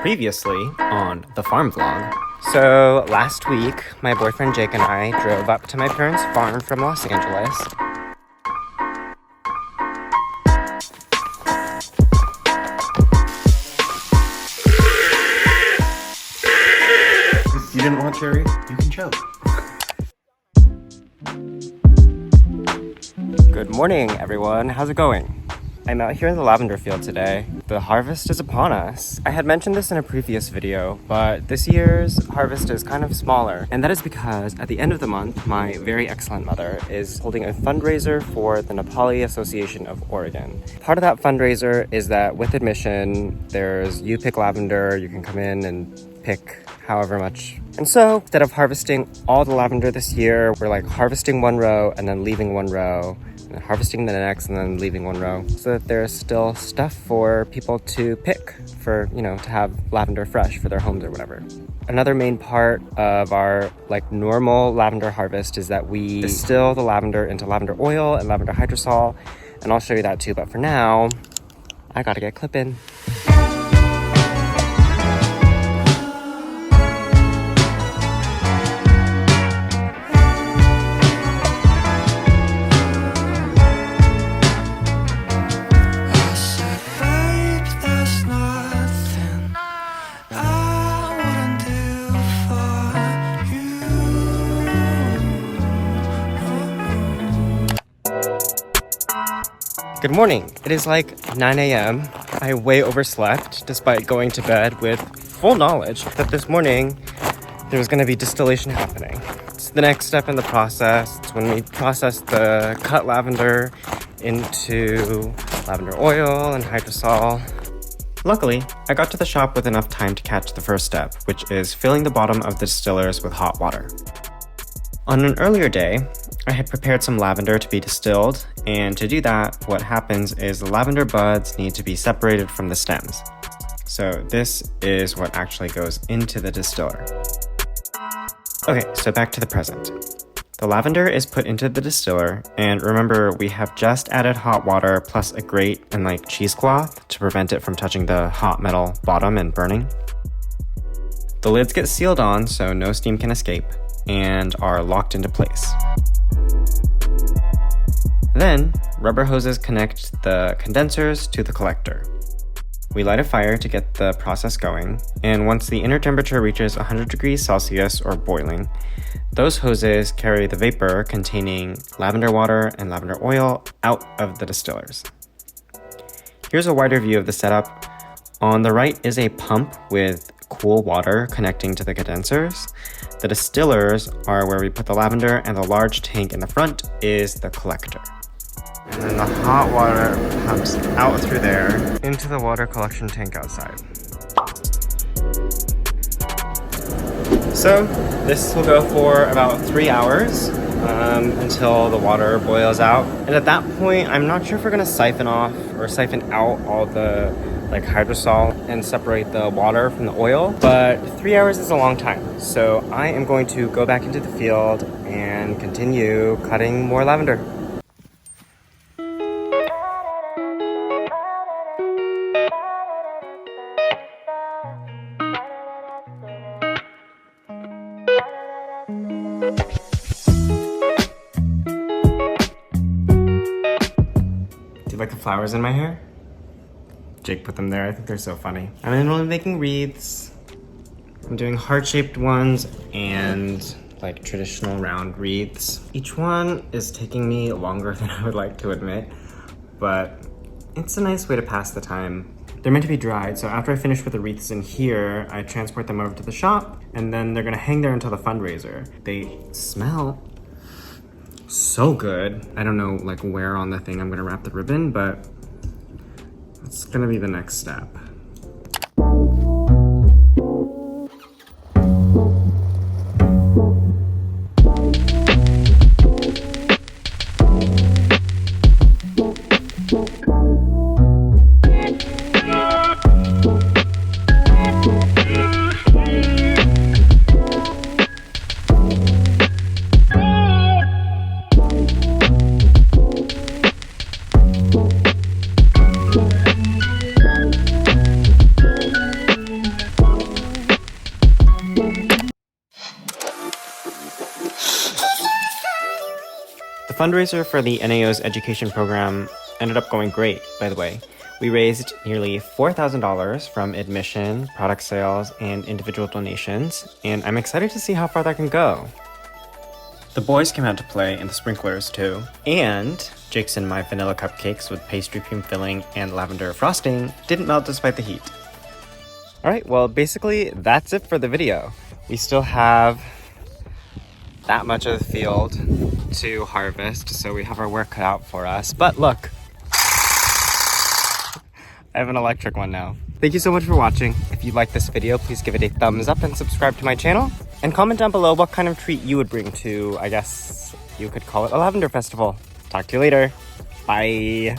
Previously on the farm vlog. So last week, my boyfriend Jake and I drove up to my parents' farm from Los Angeles. If you didn't want cherry, you can choke. Good morning, everyone. How's it going? I'm out here in the lavender field today. The harvest is upon us. I had mentioned this in a previous video, but this year's harvest is kind of smaller. And that is because at the end of the month, my very excellent mother is holding a fundraiser for the Nepali Association of Oregon. Part of that fundraiser is that with admission, you pick lavender, you can come in and pick however much. And so instead of harvesting all the lavender this year, we're like harvesting one row and then leaving one row, and harvesting the next and then leaving one row, so that there's still stuff for people to pick for, to have lavender fresh for their homes or whatever. Another main part of our normal lavender harvest is that we distill the lavender into lavender oil and lavender hydrosol, and I'll show you that too, but for now, I gotta get clipping. Good morning. It is like 9 a.m. I way overslept despite going to bed with full knowledge that this morning there was going to be distillation happening. It's the next step in the process. It's when we process the cut lavender into lavender oil and hydrosol. Luckily, I got to the shop with enough time to catch the first step, which is filling the bottom of the distillers with hot water. On an earlier day, I had prepared some lavender to be distilled, and to do that, what happens is the lavender buds need to be separated from the stems. So this is what actually goes into the distiller. Okay, so back to the present. The lavender is put into the distiller, and remember, we have just added hot water plus a grate and cheesecloth to prevent it from touching the hot metal bottom and burning. The lids get sealed on so no steam can escape, and are locked into place. Then, rubber hoses connect the condensers to the collector. We light a fire to get the process going, and once the inner temperature reaches 100 degrees Celsius or boiling, those hoses carry the vapor containing lavender water and lavender oil out of the distillers. Here's a wider view of the setup. On the right is a pump with cool water connecting to the condensers. The distillers are where we put the lavender, and the large tank in the front is the collector. And then the hot water pumps out through there into the water collection tank outside. So this will go for about 3 hours until the water boils out. And at that point, I'm not sure if we're gonna siphon off or siphon out all the hydrosol and separate the water from the oil, but 3 hours is a long time. So I am going to go back into the field and continue cutting more lavender. Do you like the flowers in my hair? Jake put them there. I think they're so funny. I'm in the middle of making wreaths. I'm doing heart-shaped ones and traditional round wreaths. Each one is taking me longer than I would like to admit, but it's a nice way to pass the time. They're meant to be dried, so after I finish with the wreaths in here, I transport them over to the shop, and then they're gonna hang there until the fundraiser. They smell so good. I don't know where on the thing I'm gonna wrap the ribbon, but it's gonna be the next step. fundraiser for the NAO's education program ended up going great, by the way. We raised nearly $4,000 from admission, product sales, and individual donations, and I'm excited to see how far that can go. The boys came out to play in the sprinklers too, and Jake's and my vanilla cupcakes with pastry cream filling and lavender frosting didn't melt despite the heat. Alright, well basically that's it for the video. We still have that much of the field to harvest, so we have our work cut out for us. But look, I have an electric one now. Thank you so much for watching. If you like this video, please give it a thumbs up and subscribe to my channel. And comment down below what kind of treat you would bring to, I guess you could call it a lavender festival. Talk to you later. Bye.